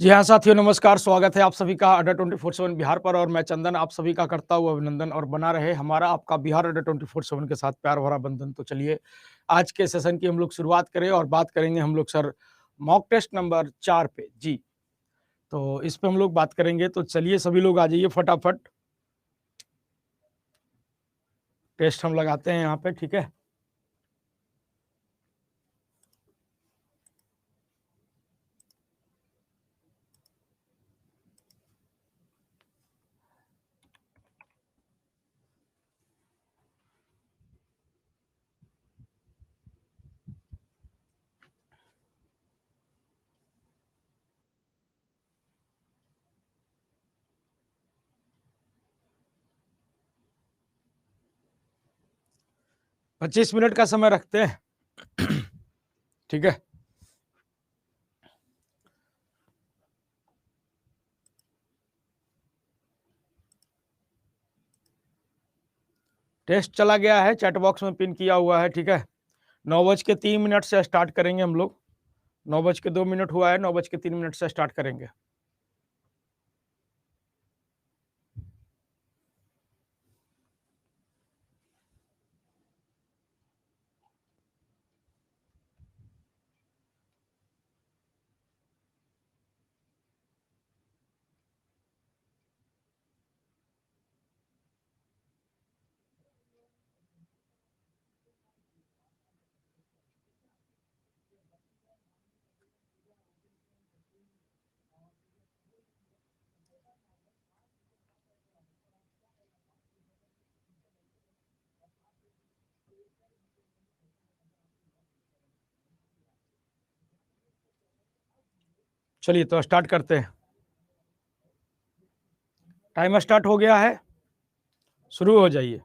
जी हाँ, साथियों नमस्कार, स्वागत है आप सभी का अड्डा 24/7 बिहार पर और मैं चंदन आप सभी का करता हूँ अभिनंदन और बना रहे हमारा आपका बिहार अड्डा 24/7 के साथ प्यार भरा बंधन। तो चलिए, आज के सेशन की हम लोग शुरुआत करें और बात करेंगे हम लोग सर मॉक टेस्ट नंबर 4 पे। जी, तो इस पे हम लोग बात करेंगे, तो चलिए सभी लोग आ जाइए फटाफट। टेस्ट हम लगाते हैं यहाँ पे, ठीक है? 25 मिनट का समय रखते हैं। ठीक है? टेस्ट चला गया है, चैट बॉक्स में पिन किया हुआ है, ठीक है? 9:03 से स्टार्ट करेंगे हम लोग। 9:02 हुआ है, 9:03 से स्टार्ट करेंगे। चलिए तो स्टार्ट करते हैं। टाइमर स्टार्ट हो गया है, शुरू हो जाइए।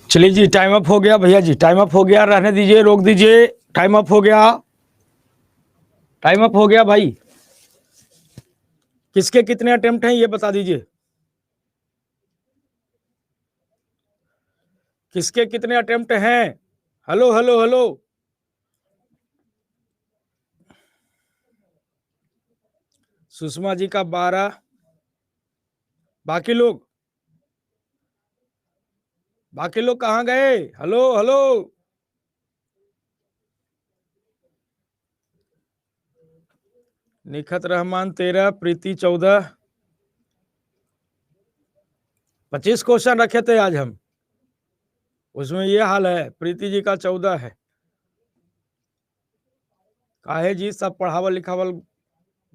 चलिए जी, टाइम अप हो गया भैया जी, टाइम अप हो गया, रहने दीजिए, रोक दीजिए, टाइम अप हो गया, टाइम अप हो गया भाई। किसके कितने अटेम्प्ट हैं ये बता दीजिए, किसके कितने अटेम्प्ट हैं? Hello hello hello. Sushma ji का 12, बाकी लोग, बाकी लोग कहाँ गए? Hello hello. Nikhat Rahman 13, Preeti 14, 25 question रखे थे आज हम, उसमें ये हाल है। प्रीति जी का 14 है। काहे जी, सब पढ़ावल लिखावल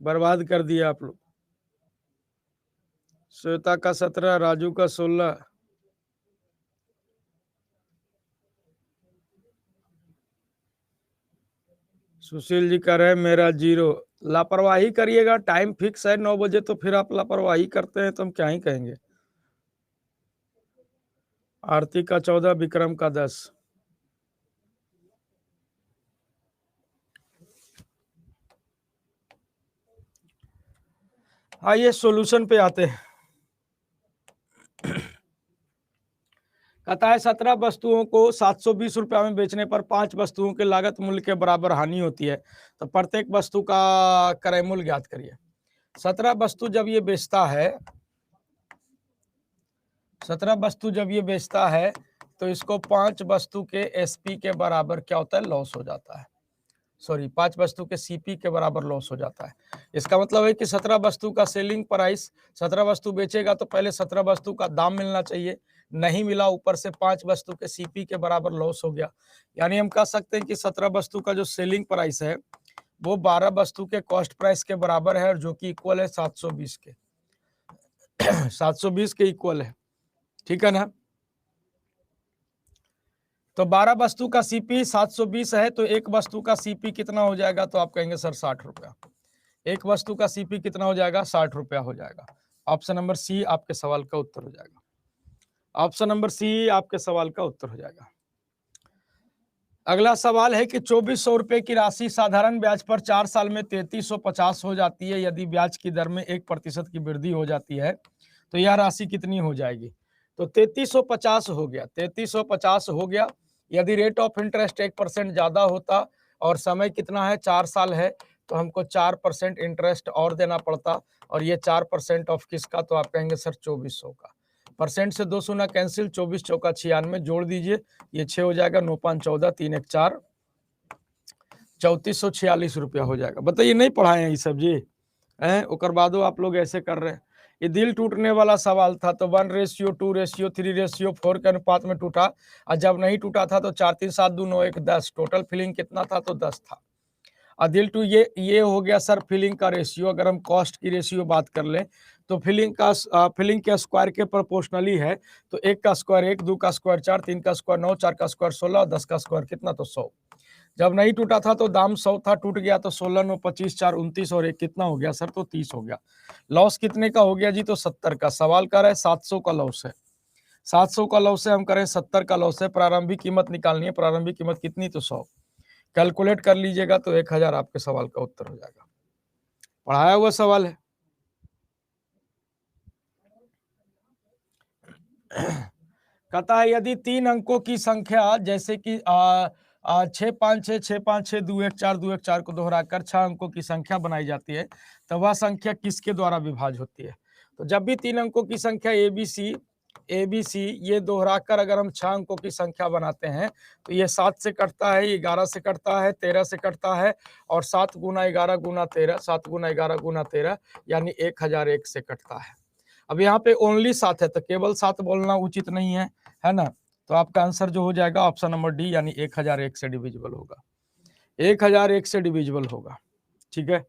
बर्बाद कर दिया आप लोग। श्वेता का 17, राजू का 16, सुशील जी कह रहे मेरा 0। लापरवाही करिएगा, टाइम फिक्स है 9 बजे, तो फिर आप लापरवाही करते हैं तो हम क्या ही कहेंगे। आरती का 14, विक्रम का 10। आइए सॉल्यूशन पे आते हैं। कहता है 17 वस्तुओं को 720 रुपया में बेचने पर 5 वस्तुओं के लागत मूल्य के बराबर हानि होती है, तो प्रत्येक वस्तु का क्रय मूल्य ज्ञात करिए। 17 वस्तु जब ये बेचता है, 17 वस्तु जब ये बेचता है तो इसको 5 वस्तु के एसपी के बराबर क्या होता है? लॉस हो जाता है। सॉरी, 5 वस्तु के सीपी के बराबर लॉस हो जाता है। इसका मतलब है कि 17 वस्तु का सेलिंग प्राइस, 17 वस्तु बेचेगा तो पहले 17 वस्तु का दाम मिलना चाहिए, नहीं मिला, ऊपर से 5 वस्तु के सीपी के बराबर लॉस हो गया। यानी हम कह सकते हैं कि 17 वस्तु का जो सेलिंग प्राइस है वो 12 वस्तु के कॉस्ट प्राइस के बराबर है, और जो कि इक्वल है 720 के। 720 के इक्वल है, ठीक है ना? तो 12 वस्तु का सीपी 720 है, तो एक वस्तु का सीपी कितना हो जाएगा? तो आप कहेंगे सर 60 रुपया। एक वस्तु का सीपी कितना हो जाएगा? 60 रुपया हो जाएगा। ऑप्शन नंबर सी आपके सवाल का उत्तर हो जाएगा। ऑप्शन नंबर सी आपके सवाल का उत्तर हो जाएगा। अगला सवाल है कि 2400 रुपए की राशि साधारण ब्याज पर 4 साल में 3350 हो जाती है। यदि ब्याज की दर में 1% की वृद्धि हो जाती है तो यह राशि कितनी हो जाएगी? तो 3350 हो गया, 3350 हो गया। यदि रेट ऑफ इंटरेस्ट 1% ज्यादा होता और समय कितना है? 4 साल है, तो हमको 4% इंटरेस्ट और देना पड़ता, और ये 4% ऑफ किसका? तो आप कहेंगे सर 2400 का। परसेंट से 2 शून्य कैंसिल, 24 चौका 96, जोड़ दीजिए, ये 6 हो जाएगा, 9 5 14, 3 1 4, 3446 रुपया हो जाएगा। बताइए, नहीं पढ़ाए हैं ये सब जी? ओकर बादो आप लोग ऐसे कर रहे हैं। ये दिल टूटने वाला सवाल था, तो 1:2:3:4 के अनुपात में टूटा, और जब नहीं टूटा था तो 4 3 7 2 9 1 10, टोटल फिलिंग कितना था? तो 10 था। दिल टू ये हो गया सर फिलिंग का रेशियो। अगर हम कॉस्ट की रेशियो बात कर लें तो फिलिंग के स्क्वायर के प्रोपोर्शनली है, तो 1 का स्क्वायर 1, 2 का स्क्वायर 4, 3 का स्क्वायर 9, 4 का स्क्वायर 16, 10 का स्क्वायर कितना? तो 100। जब नहीं टूटा था तो दाम 100 था, टूट गया तो 16 9 25 4 29, और एक कितना हो गया सर? तो 30 हो गया। लॉस कितने का हो गया जी? तो 70 का। सवाल कर रहा है 700 का लॉस है, 700 का लॉस है, हम करें 70 का लॉस है। प्रारंभिक कीमत निकालनी है, प्रारंभिक कीमत कितनी? तो 100। कैलकुलेट कर लीजिएगा तो 1000 आपके सवाल का उत्तर हो जाएगा। पढ़ाया हुआ सवाल है। कहता है यदि 3 अंकों की संख्या, जैसे कि 6 5 6 6 5 6 2 1 4 2 1 4 को दोहराकर 6 अंकों की संख्या बनाई जाती है, तो वह संख्या किसके द्वारा विभाज्य होती है? तो जब भी 3 अंकों की संख्या ABC ये दोहराकर अगर हम 6 अंकों की संख्या बनाते हैं, तो ये 7 से कटता है, 11 से कटता है, 13 से कटता है, और 7 गुना 11 गुना 13, 7 गुना 11 गुना 13, यानी 1001 से कटता है। अब यहाँ पे ओनली 7 है, तो केवल 7 बोलना उचित नहीं है ना? तो आपका आंसर जो हो जाएगा ऑप्शन नंबर डी, यानी 1001 से डिविजिबल होगा, 1001 से डिविजिबल होगा, ठीक है।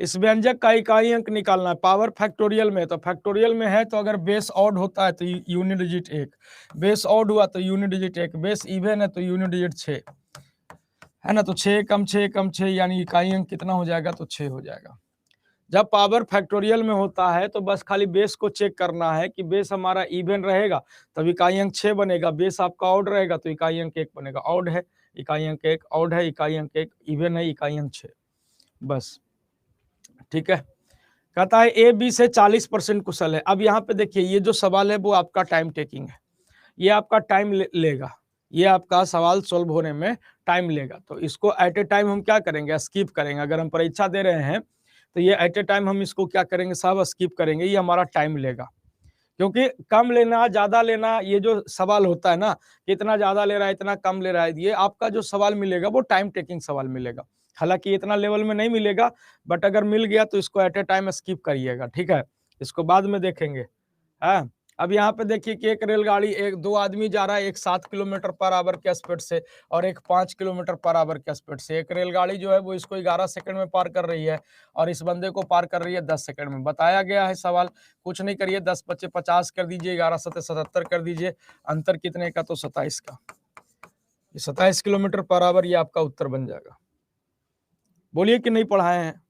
इस व्यंजक का इकाई अंक निकालना है। पावर फैक्टोरियल में, तो फैक्टोरियल में है तो अगर बेस ऑड होता है तो यूनिट डिजिट 1, बेस ऑड हुआ तो यूनिट डिजिट 1, बेस इवन है तो यूनिट डिजिट 6, है ना? तो 6 कम 6 कम 6, यानी इकाई अंक कितना हो जाएगा? तो 6 हो जाएगा। जब पावर फैक्टोरियल में होता है तो बस खाली बेस को चेक करना है कि बेस हमारा इवन रहेगा तब इकाई अंक 6 बनेगा, बेस आपका ऑड रहेगा तो इकाई अंक 1 बनेगा। ऑड है इकाई अंक 1, ऑड है इकाई अंक 1, इवन है इकाई अंक 6, बस। ठीक है, कहता है ए बी से 40% कुशल है। अब यहाँ पे देखिए ये जो सवाल है वो आपका टाइम टेकिंग है, ये आपका टाइम लेगा, ये आपका सवाल सोल्व होने में टाइम लेगा। तो इसको एट ए टाइम हम क्या करेंगे, स्किप करेंगे। अगर हम परीक्षा दे रहे हैं तो ये एट ए टाइम हम इसको क्या करेंगे, सब स्किप करेंगे, ये हमारा टाइम लेगा। क्योंकि कम लेना ज्यादा लेना ये जो सवाल होता है ना, कितना ज्यादा ले रहा है इतना कम ले रहा है, ये आपका जो सवाल मिलेगा वो टाइम टेकिंग सवाल मिलेगा। हालांकि इतना लेवल में नहीं मिलेगा, बट अगर मिल गया तो इसको एट ए टाइम स्किप करिएगा। ठीक है, इसको बाद में देखेंगे। है, अब यहाँ पे देखिए कि एक रेलगाड़ी, एक दो आदमी जा रहा है, एक 7 किलोमीटर पर आवर के स्पीड से और एक 5 किलोमीटर पर आवर के स्पीड से। एक रेलगाड़ी जो है वो इसको 11 सेकंड में पार कर रही है और इस बंदे को पार कर रही है 10 सेकंड में। बताया गया है सवाल, कुछ नहीं करिए, 10 × 50 कर दीजिए, 11 × 77 कर दीजिए, अंतर कितने का, तो 27 का। 27 किलोमीटर पर आवर, ये आपका उत्तर बन जाएगा। बोलिए कि नहीं पढ़ाए हैं,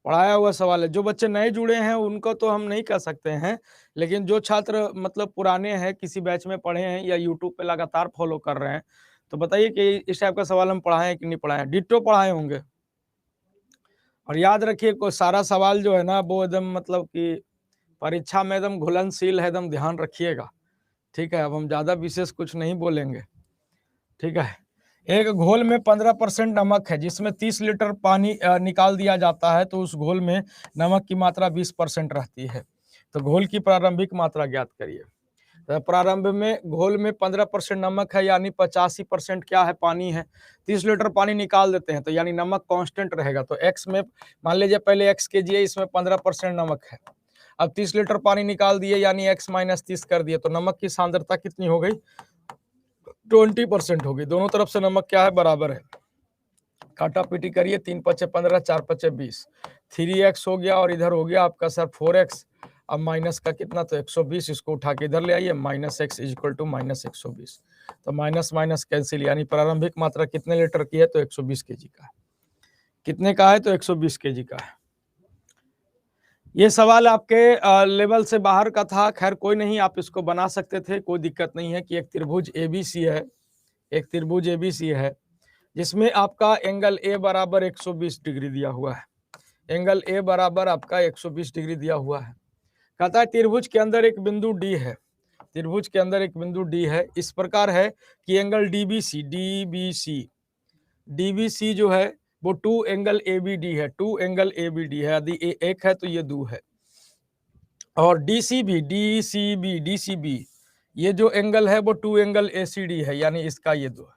पढ़ाया हुआ सवाल है। जो बच्चे नए जुड़े हैं उनको तो हम नहीं कह सकते हैं, लेकिन जो छात्र मतलब पुराने हैं, किसी बैच में पढ़े हैं या यूट्यूब पे लगातार फॉलो कर रहे हैं, तो बताइए कि इस टाइप का सवाल हम पढ़ाए हैं कि नहीं पढ़ाए, डिट्टो पढ़ाए होंगे। और याद रखिए कोई सारा सवाल जो है ना वो एकदम मतलब कि परीक्षा में एकदम घुलनशील है, एकदम ध्यान रखिएगा। ठीक है, अब हम ज्यादा विशेष कुछ नहीं बोलेंगे। ठीक है, एक घोल में 15% नमक है जिसमें 30 लीटर पानी निकाल दिया जाता है, तो उस घोल में नमक की मात्रा 20% रहती है। तो घोल की प्रारंभिक मात्रा ज्ञात करिए। तो प्रारंभ में घोल में 15% नमक है, यानी 85% क्या है, पानी है। 30 लीटर पानी निकाल देते हैं तो यानी नमक कांस्टेंट रहेगा। तो x में मान लीजिए पहले x kg है, इसमें 15% नमक है। अब 30 लीटर पानी निकाल दिए यानी x - 30 कर दिए, तो नमक की सांद्रता कितनी हो गई, 20% होगी। दोनों तरफ से नमक क्या है, बराबर है। काटा पीटी करिए, 3 × 5 = 15, 4 × 5 = 20, 3x हो गया और इधर हो गया आपका सर 4x। अब माइनस का कितना, तो 120, इसको उठा के इधर ले आइए, -x = -120। तो माइनस माइनस कैंसिल, यानी प्रारंभिक मात्रा कितने लीटर की है, तो 120 kg का है। कितने का है, तो 120 kg का है। ये सवाल आपके लेवल से बाहर का था, खैर कोई नहीं, आप इसको बना सकते थे, कोई दिक्कत नहीं है। कि एक त्रिभुज ABC है, एक त्रिभुज ABC है जिसमें आपका एंगल A बराबर 120 डिग्री दिया हुआ है। एंगल A बराबर आपका 120 डिग्री दिया हुआ है। कहता है त्रिभुज के अंदर एक बिंदु D है, त्रिभुज के अंदर एक बिंदु D है, इस प्रकार है कि एंगल DBC जो है वो 2 एंगल ABD है, 2 एंगल ABD है। यदि A एक है तो ये 2 है। और DCB ये जो एंगल है वो 2 एंगल ACD है, यानी इसका ये 2 है।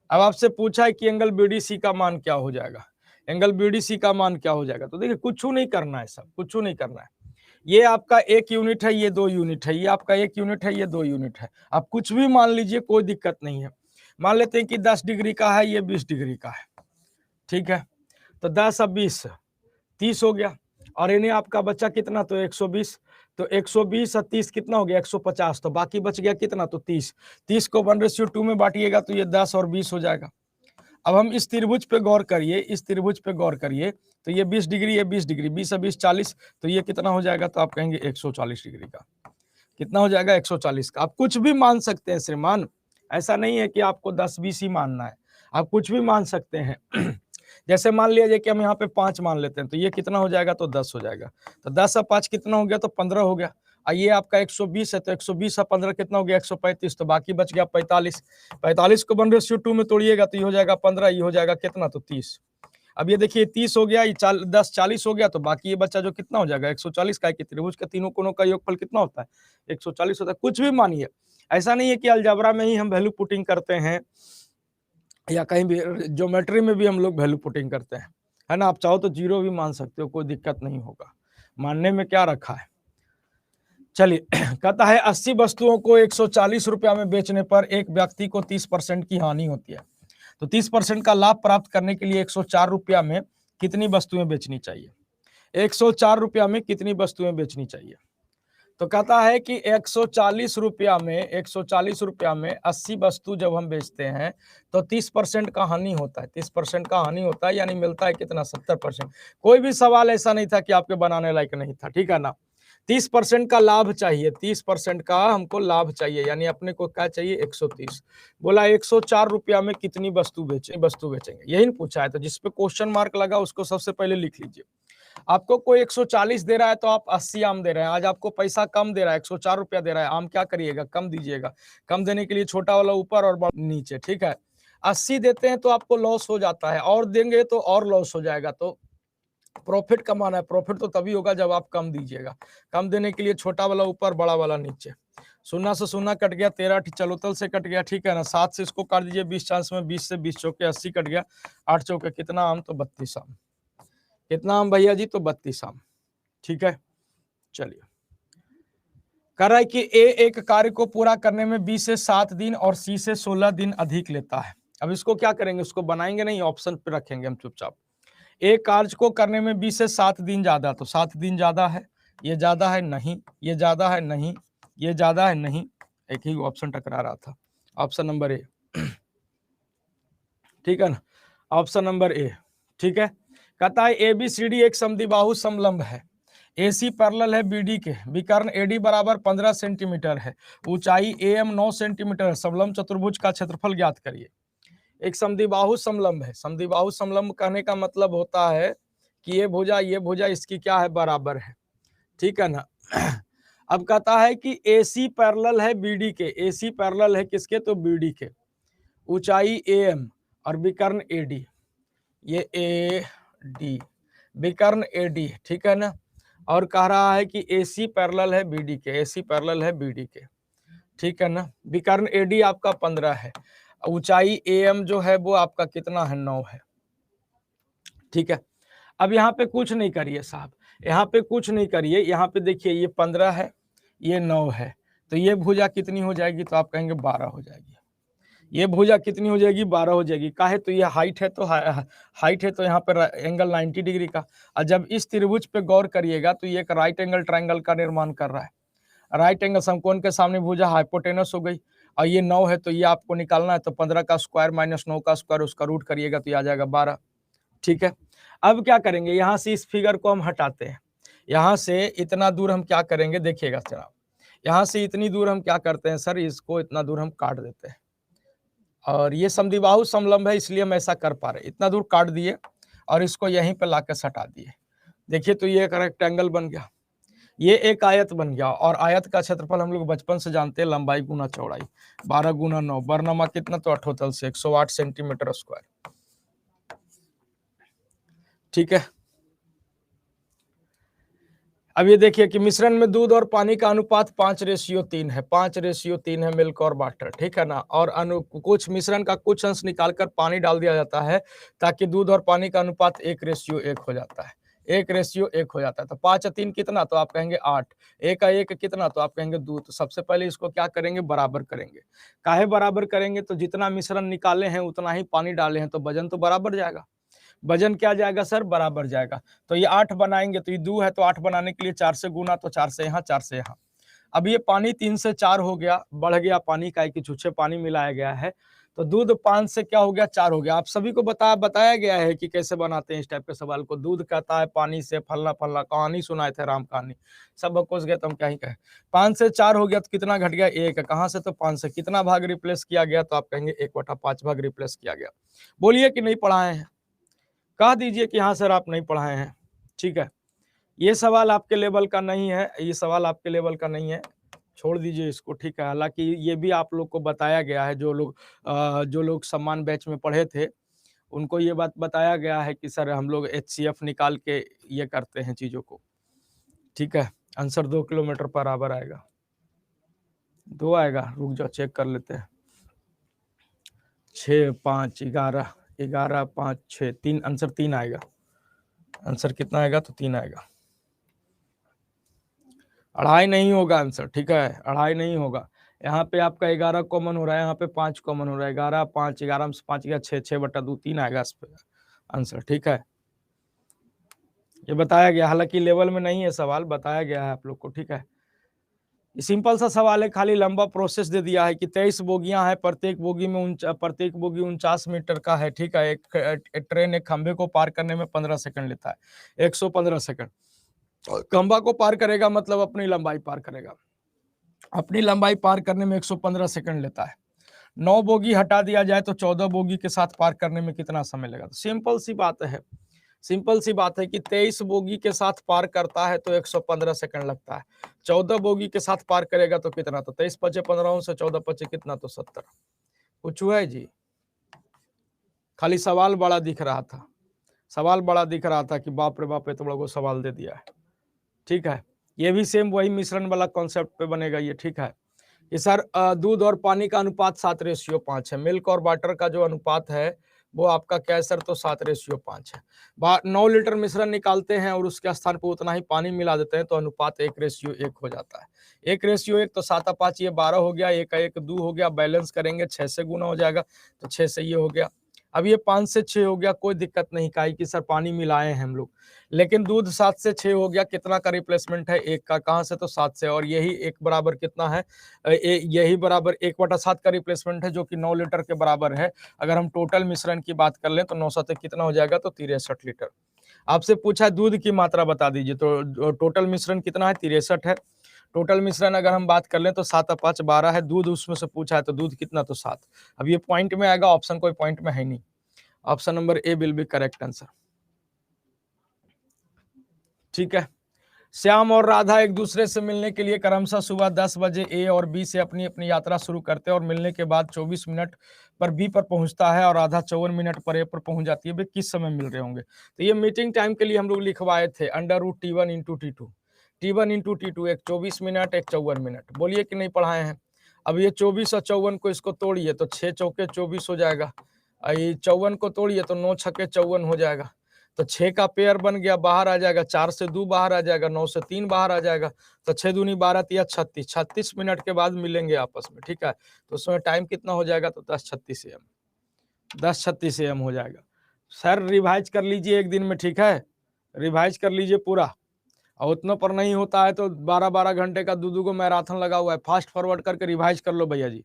अब आपसे पूछा है कि एंगल BDC का मान क्या हो जाएगा, एंगल BDC का मान क्या हो जाएगा। तो देखिए कुछ नहीं करना है, सब कुछ नहीं करना है। ये आपका 1 यूनिट है, ये 2 यूनिट है, ये आपका 1 यूनिट है, ये 2 यूनिट है। आप कुछ भी मान लीजिए, कोई दिक्कत नहीं है। मान लेते हैं कि 10 डिग्री का है, ये 20 डिग्री का है। ठीक है, तो 10 और 20 30 हो गया, और इन्हें आपका बच्चा कितना, तो 120। तो 120 और 30 कितना हो गया, 150। तो बाकी बच गया कितना, तो 30। 30 को 1/2 में बांटिएगा तो ये 10 और 20 हो जाएगा। अब हम इस त्रिभुज पे गौर करिए, इस त्रिभुज पे गौर करिए, तो ये 20 डिग्री, ये 20 डिग्री, 20 और 20 40, तो ये कितना हो जाएगा, तो आप कहेंगे 140 डिग्री का। कितना हो जाएगा, 140 का। आप कुछ भी मान सकते हैं श्रीमान, ऐसा नहीं है कि आपको 10-20 ही मानना है, आप कुछ भी मान सकते हैं। जैसे मान लिया जाए कि हम यहाँ पे 5 मान लेते हैं, तो ये कितना हो जाएगा, तो 10 हो जाएगा। तो 10 और 5 कितना हो गया, तो 15 हो गया। और ये आपका 120 है, तो 120 और 15 कितना हो गया, 135। तो बाकी बच गया 45। 45 को 1/2 में तोड़िएगा तो ये हो जाएगा 15, ये हो जाएगा कितना, तो 30। अब ये देखिए 30 हो गया, ये 10 40 हो गया, तो बाकी ये बच्चा जो कितना हो जाएगा, 140 का। कि त्रिभुज के तीनों कोनों का योगफल कितना होता है, 140 होता है। कुछ भी मानिए, ऐसा नहीं है कि अलजेब्रा में ही हम वैल्यू पुटिंग करते हैं या कहीं भी ज्योमेट्री में भी हम लोग वैल्यू पुटिंग करते हैं, है ना। आप चाहो तो 0 भी मान सकते हो, कोई दिक्कत नहीं होगा, मानने में क्या रखा है। चलिए, कहता है 80 वस्तुओं को 140 रुपया में बेचने पर एक व्यक्ति को 30% की हानि होती है। तो 30% का लाभ प्राप्त करने के लिए 104 रुपया में कितनी वस्तुएं बेचनी चाहिए, 104 रुपया में कितनी वस्तुएं बेचनी चाहिए। तो कहता है कि 140 रुपया में 80 वस्तु जब हम बेचते हैं तो 30% का हानि होता है। 30% का हानि होता है यानी मिलता है कितना, 70%। कोई भी सवाल ऐसा नहीं था कि आपके बनाने लायक नहीं था, ठीक है ना। 30% का लाभ चाहिए, 30% का हमको लाभ चाहिए, यानी अपने को क्या चाहिए, 130। बोला 104 रुपया में कितनी वस्तु बेचेंगे, यही पूछा है। तो जिसपे क्वेश्चन मार्क लगा उसको सबसे पहले लिख लीजिए। आपको कोई 140 दे रहा है तो आप 80 आम दे रहे हैं। आज आपको पैसा कम दे रहा है, 104 रुपया दे रहा है, आम क्या करिएगा, कम दीजिएगा। कम देने के लिए छोटा वाला ऊपर और बड़ा नीचे, ठीक है। 80 देते हैं तो आपको लॉस हो जाता है, और देंगे तो और लॉस हो जाएगा। तो प्रॉफिट कमाना है, प्रॉफिट तो तभी होगा जब आप कम दीजिएगा। कम देने के लिए छोटा वाला ऊपर, बड़ा वाला नीचे। 0 से 0 कट गया, 13 चलोतल से कट गया, ठीक है ना। 7 से इसको काट दीजिए, 20 चांस में 20 से 20 चौके 80 कट गया, 8 चौके कितना आम, तो 32 आम। कितना आम भैया जी, तो 32 आम, ठीक है। चलिए, कह रहा है कि ए एक कार्य को पूरा करने में 20 से 7 दिन और सी से 16 दिन अधिक लेता है। अब इसको क्या करेंगे, उसको बनाएंगे नहीं, ऑप्शन पे रखेंगे हम चुपचाप। एक कार्य को करने में 20 से 7 दिन ज्यादा, तो 7 दिन ज्यादा है, ये ज्यादा है नहीं, ये ज्यादा है नहीं, ये ज्यादा है नहीं, एक ही ऑप्शन टकरा रहा था, ऑप्शन नंबर ए, ठीक है ना, ऑप्शन नंबर ए, ठीक है। कहता है ABCD एक समद्विबाहु समलंब है, AC पैरेलल है BD के, विकर्ण AD बराबर 15 सेंटीमीटर है, ऊंचाई AM 9 सेंटीमीटर है, समलंब चतुर्भुज का क्षेत्रफल ज्ञात करिए। एक समद्विबाहु समलंब है। समद्विबाहु समलंब कहने का मतलब होता है कि ये भुजा इसकी क्या है, बराबर है, ठीक है ना। अब कहता है कि AC पैरेलल है BD के, AC पैरेलल है किसके, तो BD के, ऊंचाई AM और विकर्ण AD, ये AD, विकर्ण AD, ठीक है ना। और कह रहा है कि AC पैरेलल है BD के, AC पैरेलल है BD के, ठीक है ना। विकर्ण AD आपका 15 है, ऊंचाई AM जो है वो आपका कितना है, 9 है, ठीक है। अब यहाँ पे कुछ नहीं करिए साहब, यहाँ पे कुछ नहीं करिए, यहाँ पे देखिए ये 15 है, ये 9 है, तो ये भुजा कितनी हो जाएगी, तो आप कहेंगे 12 हो जाएगी। ये भुजा कितनी हो जाएगी, 12 हो जाएगी। काहे, तो ये हाइट है, तो हाइट है तो यहाँ पर एंगल 90 डिग्री का। और जब इस त्रिभुज पे गौर करिएगा तो ये एक राइट एंगल ट्रायंगल का निर्माण कर रहा है। राइट एंगल समकोण के सामने भुजा हाइपोटेनस हो गई, और ये 9 है तो ये आपको निकालना है, तो 15 का स्क्वायर माइनस 9 का स्क्वायर, उसका रूट करिएगा तो ये आ जाएगा 12, ठीक है। अब क्या करेंगे, यहाँ से इस फिगर को हम हटाते हैं, यहाँ से इतना दूर हम क्या करेंगे, देखिएगा जनाब, यहाँ से इतनी दूर हम क्या करते हैं सर, इसको इतना दूर हम काट देते हैं, और ये समद्विबाहु समलंब है इसलिए हम ऐसा कर पा रहे, इतना दूर काट दिए और इसको यहीं पे लाकर सटा दिए। देखिए तो ये एक रेक्टेंगल बन गया, ये एक आयत बन गया, और आयत का क्षेत्रफल हम लोग बचपन से जानते हैं, लंबाई गुना चौड़ाई, 12 गुना 9, बरनमा कितना, तो अठोतल से 108 सेंटीमीटर स्क्वायर, ठीक है। अब ये देखिए कि मिश्रण में दूध और पानी का अनुपात 5:3 है, 5:3 है, मिल्क और वाटर, ठीक है ना। और कुछ मिश्रण का कुछ अंश निकालकर पानी डाल दिया जाता है ताकि दूध और पानी का अनुपात 1:1 हो जाता है, 1:1 हो जाता है। तो 5:3 कितना, तो आप कहेंगे 8, 1:1 कितना, तो आप कहेंगे 2। तो सबसे पहले इसको क्या करेंगे, बराबर करेंगे। काहे बराबर करेंगे, तो जितना मिश्रण निकाले हैं उतना ही पानी डाले हैं, तो वजन तो बराबर जाएगा। वजन क्या जाएगा सर, बराबर जाएगा। तो ये 8 बनाएंगे तो ये 2 है, तो 8 बनाने के लिए 4 से गुना, तो 4 से यहाँ, 4 से यहाँ। अब ये पानी 3 से 4 हो गया, बढ़ गया पानी का, कि छुच्छे पानी मिलाया गया है, तो दूध 5 से क्या हो गया, 4 हो गया। आप सभी को बताया गया है कि कैसे बनाते हैं इस टाइप के सवाल को। दूध कहता है पानी से, फलना फलना, कहानी सुनाए थे, राम कहानी, सब बकोस गए तो हम क्या ही कहें। 5 से 4 हो गया तो कितना घट गया, 1, कहाँ से, तो 5 से। कितना भाग रिप्लेस किया गया, तो आप कहेंगे 1/5 भाग रिप्लेस किया गया। बोलिए कि नहीं पढ़ाए हैं, कह दीजिए कि हाँ सर आप नहीं पढ़ाए हैं, ठीक है। ये सवाल आपके लेवल का नहीं है, ये सवाल आपके लेवल का नहीं है, छोड़ दीजिए इसको, ठीक है। हालांकि ये भी आप लोग को बताया गया है, जो लोग सम्मान बैच में पढ़े थे उनको ये बात बताया गया है कि सर हम लोग HCF निकाल के ये करते हैं चीज़ों को, ठीक है। आंसर 2 किलोमीटर पर आवर आएगा, 2 आएगा, रुक जाओ चेक कर लेते हैं। 6, 5, 11, 11, 5, 6, 3, आंसर 3 आएगा। आंसर कितना आएगा, तो 3 आएगा, 2.5 नहीं होगा आंसर, ठीक है, 2.5 नहीं होगा। यहाँ पे आपका 11 कॉमन हो रहा है, यहाँ पे 5 कॉमन हो रहा है, 11, 5, 11 में से 5 गया 6, 6/2, 3 आएगा इस पे आंसर, ठीक है। ये बताया गया, हालांकि लेवल में नहीं है सवाल, बताया गया है आप लोग को, ठीक है। सिंपल सा सवाल है, खाली लंबा प्रोसेस दे दिया है कि 23 बोगियां हैं, प्रत्येक बोगी में प्रत्येक बोगी 49 मीटर का है। ठीक है, एक ट्रेन एक खंभे को पार करने में 15 सेकंड लेता है, 115 सेकंड। खंभा को पार करेगा मतलब अपनी लंबाई पार करेगा, अपनी लंबाई पार करने में 115 सेकंड लेता है। 9 बोगी हटा दिया जाए तो 14 बोगी के साथ पार करने में कितना समय लगेगा? तो सिंपल सी बात है, सिंपल सी बात है कि 23 बोगी के साथ पार करता है तो 115 सेकंड लगता है। 14 बोगी के साथ पार करेगा तो कितना? तो 23 पचे 15 से 14 पचे कितना? तो 70। कुछ हुआ है जी? खाली सवाल बड़ा दिख रहा था, सवाल बड़ा दिख रहा था कि बाप रे बाप, ये तो लोगों को सवाल दे दिया है। ठीक है, ये भी सेम वही मिश्रण वाला कॉन्सेप्ट पे बनेगा ये। ठीक है, ये सर दूध और पानी का अनुपात 7:5 है। मिल्क और वाटर का जो अनुपात है वो आपका क्या है सर? तो 7:5 है। 9 लीटर मिश्रण निकालते हैं और उसके स्थान पर उतना ही पानी मिला देते हैं तो अनुपात 1:1 हो जाता है। 1:1 तो 7 5 ये 12 हो गया, 1 का 1 2 हो गया, बैलेंस करेंगे 6 से गुना हो जाएगा तो 6 से ये हो गया। अब ये 5 से 6 हो गया, कोई दिक्कत नहीं, काहे कि सर पानी मिलाए हैं हम लोग। लेकिन दूध 7 से 6 हो गया, कितना का रिप्लेसमेंट है? 1 का। कहां से? तो 7 से। और यही 1 बराबर कितना है? यही बराबर 1/7 का रिप्लेसमेंट है जो कि 9 लीटर के बराबर है। अगर हम टोटल मिश्रण की बात कर लें तो 9 7 कितना हो जाएगा? तो 63 लीटर। आपसे पूछा है दूध की मात्रा बता दीजिए, तो टोटल मिश्रण कितना है? 63 है। टोटल मिश्रण अगर हम बात कर लें तो 7 5 12 है, दूध उसमें से पूछा है तो दूध कितना? तो 7। अब ये पॉइंट में आएगा, ऑप्शन कोई पॉइंट में है नहीं। Option number A will be correct answer. ठीक है, श्याम और राधा एक दूसरे से मिलने के लिए क्रमशः सुबह 10 बजे ए और बी से अपनी अपनी यात्रा शुरू करते हैं और मिलने के बाद 24 मिनट पर बी पर पहुंचता है और राधा 54 मिनट पर ए पर पहुंच जाती है। वे किस समय मिल रहे होंगे? तो ये मीटिंग टाइम के लिए हम लोग लिखवाए थे, √T1 × T2। T1 × T2, एक 24 मिनट, एक 54 मिनट। बोलिए कि नहीं पढ़ाए हैं? अब ये 24 और 54 को इसको तोड़िए तो 6 चौके 24 हो जाएगा, ये 54 को तोड़िए तो 9 छक्के 54 हो जाएगा। तो 6 का पेयर बन गया, बाहर आ जाएगा, 4 से 2 बाहर आ जाएगा, 9 से 3 बाहर आ जाएगा, तो 6 दूनी 12 तिया 36, 36 मिनट के बाद मिलेंगे आपस में। ठीक है, तो उसमें टाइम कितना हो जाएगा? तो 10:36 AM, 10:36 AM हो जाएगा। सर रिवाइज कर लीजिए एक दिन में, ठीक है, रिवाइज कर लीजिए पूरा। और उतना पर नहीं होता है तो 12-12 घंटे का दो को मैराथन लगा हुआ है, फास्ट फॉरवर्ड करके रिवाइज कर लो भैया जी।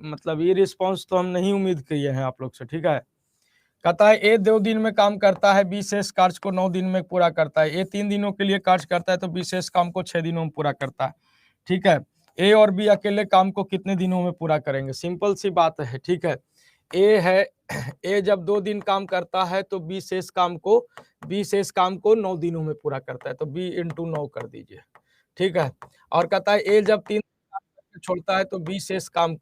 मतलब ये रिस्पॉन्स तो हम नहीं उम्मीद किए हैं आप लोग से। ठीक है, कहता है ए 2 दिन में काम करता है, बी शेष कार्य को 9 दिन में पूरा करता है। ए 3 दिनों के लिए कार्य करता है तो बी शेष काम को 6 दिनों में पूरा करता है। ठीक है, ए और बी अकेले काम को कितने दिनों में पूरा करेंगे? सिंपल सी बात है। ठीक है, ए है, ए जब 2 दिन काम करता है तो बी शेष काम को 9 दिनों में पूरा करता है, तो बी × 9 कर दीजिए। ठीक है, और कहता है ए जब 3 छोड़ता है तो बी शेष काम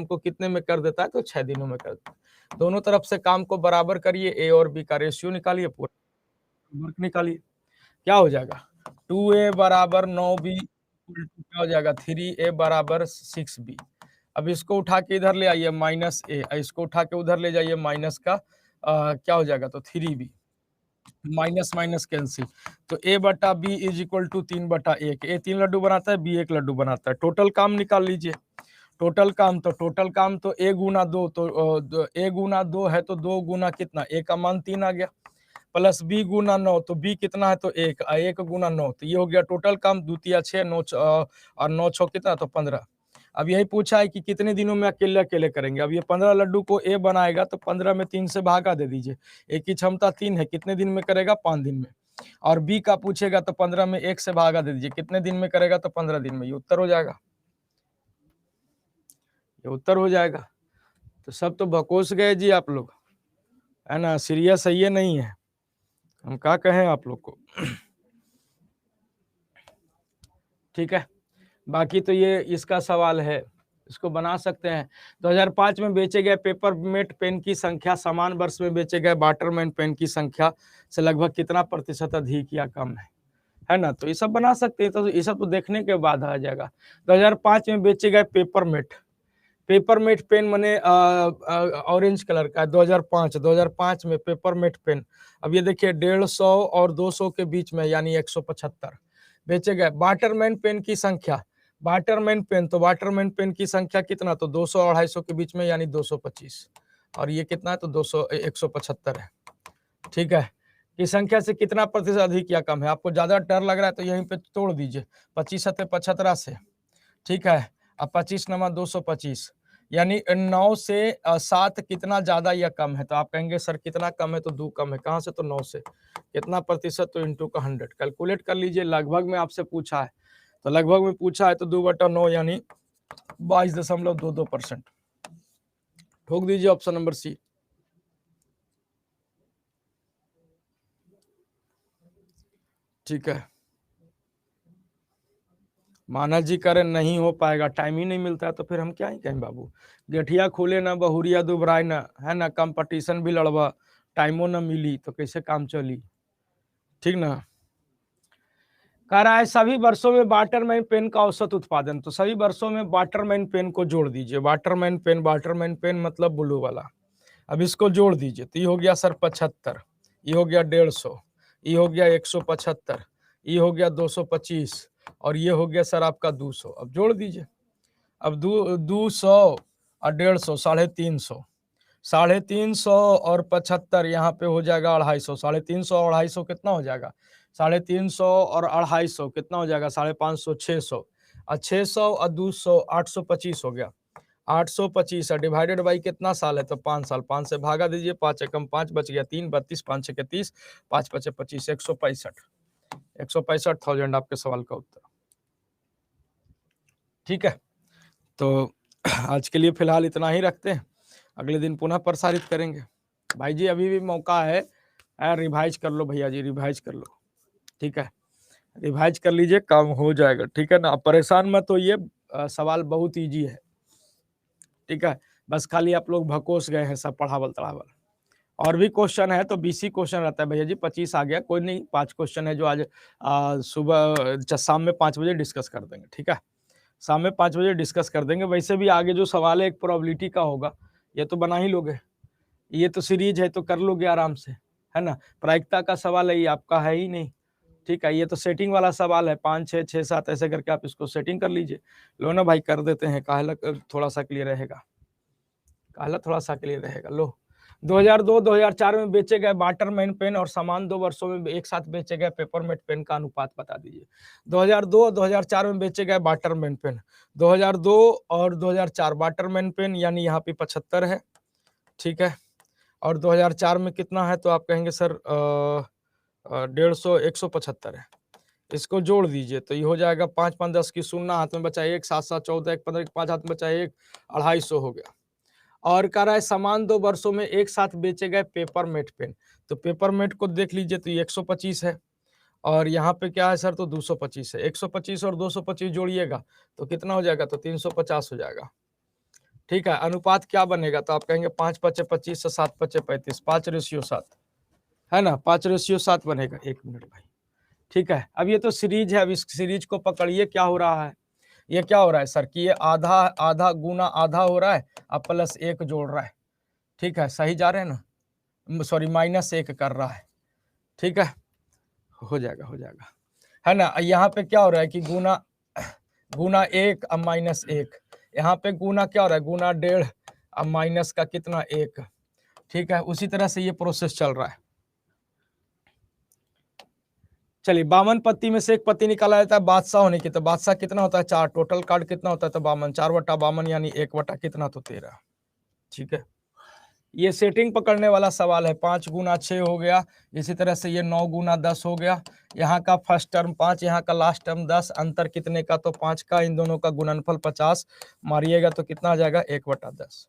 को कितने में कर देता है? तो 6 दिनों में कर देता है। दोनों तरफ से काम को बराबर करिए, ए और बी का रेशियो निकालिए, पूरा वर्क निकालिए। क्या हो जाएगा? 2a बराबर 9b क्या हो जाएगा? 3a बराबर 6b। अब इसको उठा के इधर ले आइए -a, इसको उठा के उधर ले जाइए माइनस का क्या हो जाएगा? तो 3b, माइनस माइनस कैंसिल, तो a/b = 3/1। ए 3 लड्डू बनाता है, बी 1 लड्डू बनाता है। टोटल काम निकाल लीजिए। टोटल काम तो a गुना 2, तो a गुना 2 है तो 2 गुना कितना? a का मान 3 आ गया, प्लस b गुना 9, तो b कितना है? तो 1, 1 गुना 9, तो ये हो गया टोटल काम। 2 तिया 6, 9 और 9 6 कितना? तो 15। अब यही पूछा है कि कितने दिनों में अकेले अकेले करेंगे। अब ये 15 लड्डू को ए बनाएगा तो 15 में 3 से भागा दे दीजिए, ए की क्षमता 3 है, कितने दिन में करेगा? 5 दिन में। और बी का पूछेगा तो 15 में 1 से भागा दे दीजिए, कितने दिन में करेगा? तो 15 दिन में। ये उत्तर हो जाएगा, ये उत्तर हो जाएगा। तो सब तो बकोस गए जी आप लोग, है ना, सीरियस है ये नहीं है, हम क्या कहें आप लोग को। ठीक है, बाकी तो ये इसका सवाल है, इसको बना सकते हैं। 2005 में बेचे गए पेपरमेट पेन की संख्या समान वर्ष में बेचे गए वाटरमैन पेन की संख्या से लगभग कितना प्रतिशत अधिक या कम है ना? तो ये सब बना सकते हैं, तो ये सब तो देखने के बाद आ जाएगा। 2005 में बेचे गए पेपरमेट पेन मने ऑरेंज कलर का है। 2005 में पेपरमेट पेन, अब ये देखिए 150 और 200 के बीच में, यानी 175 बेचे गए। वाटरमैन पेन की संख्या, वाटरमैन पेन की संख्या कितना? तो 200 और 250 के बीच में, यानी 225। और ये कितना है? तो 175 है। ठीक है, की संख्या से कितना प्रतिशत अधिक या कम है। आपको ज्यादा डर लग रहा है तो यहीं पे तोड़ दीजिए, 25 सत्ते 75 से, ठीक है। अब 25 नमा 225, यानी 9 से 7 कितना ज्यादा या कम है। तो आप कहेंगे सर कितना कम है, तो 2 कम है। कहां से, तो 9 से। कितना प्रतिशत, तो इंटू का 100, कैलकुलेट कर लीजिए। लगभग में आपसे पूछा है, तो लगभग में पूछा है तो 2/9 यानी 22.22%। ठोक दीजिए ऑप्शन नंबर सी। ठीक है, मानस जी करें नहीं हो पाएगा, टाइम ही नहीं मिलता है, तो फिर हम क्या ही कहें बाबू। गेठिया खोले ना बहुरिया दुबराय ना, है ना, कंपटीशन भी लड़वा, टाइमो ना मिली तो कैसे काम चली, ठीक ना। कह रहा है सभी वर्षों में वाटरमैन पेन का औसत उत्पादन, तो सभी वर्षों में वाटरमैन पेन को जोड़ दीजिए। वाटरमैन पेन मतलब ब्लू वाला। अब इसको जोड़ दीजिए, तो ये हो गया सर 75, ये हो गया 150, ये हो गया 175, ये हो गया 225, और ये हो गया सर आपका 200। अब जोड़ दीजिए। अब 200 और 150, 350, 350 और 75 यहाँ पे हो जाएगा 250, 350 और 250 कितना हो जाएगा, 350 और 250 कितना हो जाएगा, 550, 600, और 600 और 200, 825 हो गया। 825 डिवाइडेड बाई कितना साल है, तो 5 साल। 5 से भागा दीजिए, 5 एकम 5 बच गया 3, 32, 5 छः 30, 5 पचे 25, 165,000 आपके सवाल का उत्तर। ठीक है, तो आज के लिए फिलहाल इतना ही रखते हैं, अगले दिन पुनः प्रसारित करेंगे। भाई जी अभी भी मौका है, रिवाइज कर लो भैया जी, रिवाइज कर लो, ठीक है, रिवाइज कर लीजिए, काम हो जाएगा, ठीक है ना। परेशान मत होइए, सवाल बहुत इजी है, ठीक है। बस खाली आप लोग भकोस गए हैं सब पढ़ावल तढ़ावल। और भी क्वेश्चन है तो 20 ही क्वेश्चन रहता है भैया जी, 25 आ गया, कोई नहीं, 5 क्वेश्चन है जो आज सुबह शाम में 5 बजे डिस्कस कर देंगे, ठीक है। शाम में 5 बजे डिस्कस कर देंगे। वैसे भी आगे जो सवाल है एक प्रोबेबिलिटी का होगा, ये तो बना ही लोगे, ये तो सीरीज है तो कर लोगे आराम से, है ना। प्रायिकता का सवाल है, ये आपका है ही नहीं, ठीक है। ये तो सेटिंग वाला सवाल है, 5 6 6 7 ऐसे करके आप इसको सेटिंग कर लीजिए। लो ना भाई, कर देते हैं, काहला थोड़ा सा क्लियर रहेगा, काहला थोड़ा सा क्लियर रहेगा। लो, 2002-2004 में बेचे गए वाटरमैन पेन और समान 2 वर्षों में एक साथ बेचे गए पेपरमेट पेन का अनुपात बता दीजिए। 2002 और 2004 में बेचे गए वाटरमैन पेन, 2002 और 2004 वाटरमैन पेन यानी यहाँ पे 75 है, ठीक है। और 2004 में कितना है, तो आप कहेंगे सर 150, 175 है। इसको जोड़ दीजिए तो ये हो जाएगा 5 5 10 की 0 हाथ में बचा 1, 7 7 14, 1 15 5 हाथ में बचा 1, 250 हो गया। और कह रहा है समान 2 वर्षों में एक साथ बेचे गए पेपरमेट पेन, तो पेपरमेट को देख लीजिए तो ये 125 है, और यहाँ पे क्या है सर, तो 225 है। 125 और 225 जोड़िएगा तो कितना हो जाएगा, तो 350 हो जाएगा, ठीक है। अनुपात क्या बनेगा, तो आप कहेंगे 5 पचे 25 से 7 पचे 35, 5:7 है ना, 5:7 बनेगा। 1 मिनट भाई, ठीक है। अब ये तो सीरीज है, अब इस सीरीज को पकड़िए, क्या हो रहा है, ये क्या हो रहा है सर कि ये आधा आधा गुना आधा हो रहा है, अब +1 जोड़ रहा है, ठीक है, सही जा रहे हैं ना, सॉरी -1 कर रहा है, ठीक है, हो जाएगा, हो जाएगा, है ना। यहाँ पे क्या हो रहा है कि गुना गुना 1 अब -1, यहाँ पे गुना क्या हो रहा है, गुना 1.5 अब माइनस का कितना 1, ठीक है। उसी तरह से ये प्रोसेस चल रहा है। चलिए, 52 पत्ती में से एक पत्ती निकाला जाता है बादशाह होने की, तो बादशाह कितना होता है 4, टोटल कार्ड कितना होता है, तो 52, 4/52 यानी 1 कितना, तो 13, ठीक है। ये सेटिंग पकड़ने वाला सवाल है, 5 गुना 6 हो गया, इसी तरह से ये 9 गुना 10 हो गया, यहाँ का फर्स्ट टर्म 5, यहाँ का लास्ट टर्म 10, अंतर कितने का, तो 5 का, इन दोनों का गुणनफल 50, मारिएगा तो कितना आ जाएगा 1/10।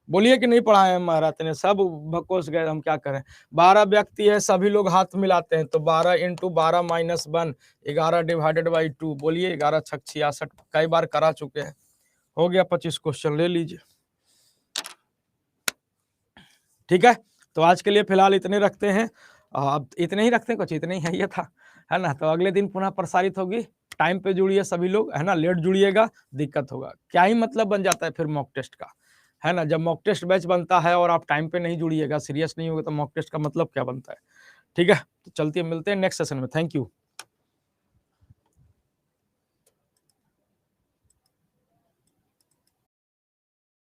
बोलिए कि नहीं पढ़ाए हैं महाराज ने, सब भकोस गए, हम क्या करें। 12 व्यक्ति है, सभी लोग हाथ मिलाते हैं, तो 12 × 12 - 1, 11 डिवाइडेड बाई 2, बोलिए 11 छक 66, कई बार करा चुके हैं। हो गया 25 क्वेश्चन, ले लीजिए, ठीक है। तो आज के लिए फिलहाल इतने रखते हैं, अब इतने ही रखते हैं, कुछ इतने ही है, ये था, है ना। तो अगले दिन पुनः प्रसारित होगी, टाइम पे जुड़िए सभी लोग, है ना, लेट जुड़िएगा दिक्कत होगा, क्या ही मतलब बन जाता है फिर मॉक टेस्ट का, है ना। जब मॉक टेस्ट बैच बनता है और आप टाइम पे नहीं जुड़िएगा, सीरियस नहीं होगा, तो मॉक टेस्ट का मतलब क्या बनता है, ठीक है। तो चलते मिलते हैं नेक्स्ट सेशन में, थैंक यू।